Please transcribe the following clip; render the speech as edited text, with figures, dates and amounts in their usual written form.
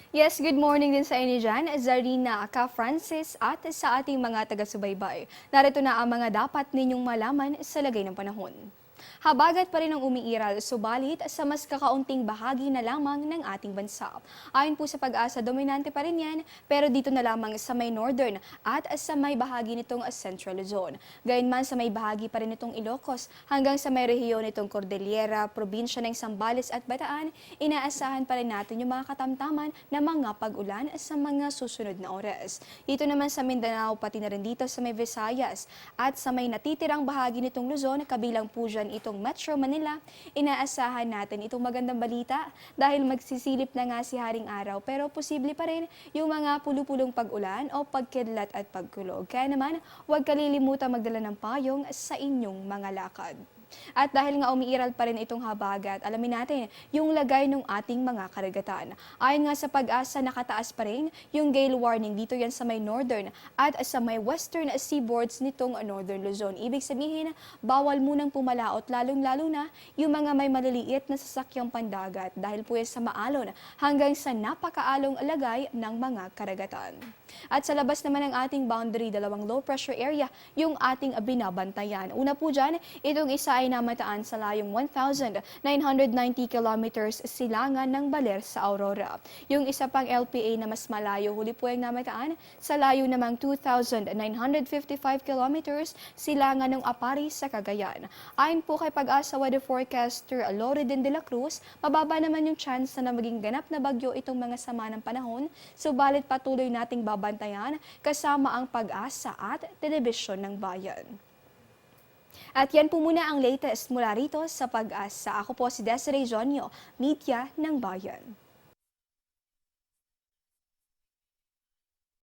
Yes, good morning din sa inyo dyan, Zarina, Ka Francis at sa ating mga taga-subaybay. Narito na ang mga dapat ninyong malaman sa lagay ng panahon. Habagat pa rin ang umiiral, subalit sa mas kakaunting bahagi na lamang ng ating bansa. Ayon po sa Pag-asa, dominante pa rin yan, pero dito na lamang sa may northern at sa may bahagi nitong Central Luzon. Gayunman sa may bahagi pa rin nitong Ilocos hanggang sa may rehiyon nitong Cordillera, probinsya ng Zambales at Bataan, inaasahan pa rin natin yung mga katamtaman na mga pag-ulan sa mga susunod na oras. Dito naman sa Mindanao, pati na rin dito sa may Visayas at sa may natitirang bahagi nitong Luzon, kabilang po dyan itong Metro Manila, inaasahan natin itong magandang balita dahil magsisilip na nga si Haring Araw pero posible pa rin yung mga pulupulong pag-ulan o pagkidlat at pagkulog. Kaya naman, huwag kalilimutan magdala ng payong sa inyong mga lakad. At dahil nga umiiral pa rin itong habagat, alamin natin yung lagay ng ating mga karagatan. Ayon nga sa Pag-asa, nakataas pa rin yung gale warning dito yan sa may northern at sa may western seaboards nitong Northern Luzon. Ibig sabihin, bawal munang pumalaot lalong-lalo na yung mga may maliliit na sasakyang pandagat dahil po yan sa maalon hanggang sa napakaalong lagay ng mga karagatan. At sa labas naman ng ating boundary, dalawang low pressure area yung ating binabantayan. Una po dyan, itong isa ay namataan sa layong 1,990 kilometers silangan ng Baler sa Aurora. Yung isa pang LPA na mas malayo, huli po yung namataan sa layo namang 2,955 kilometers silangan ng Apari sa Cagayan. Ayon po kay Pag-asa Weather Forecaster Loredin de la Cruz, mababa naman yung chance na maging ganap na bagyo itong mga sama ng panahon, subalit patuloy nating babantayan kasama ang Pag-asa at Telebisyon ng Bayan. At yan po muna ang latest mula rito sa Pag-asa. Ako po si Desiree Jonio, Media ng Bayan.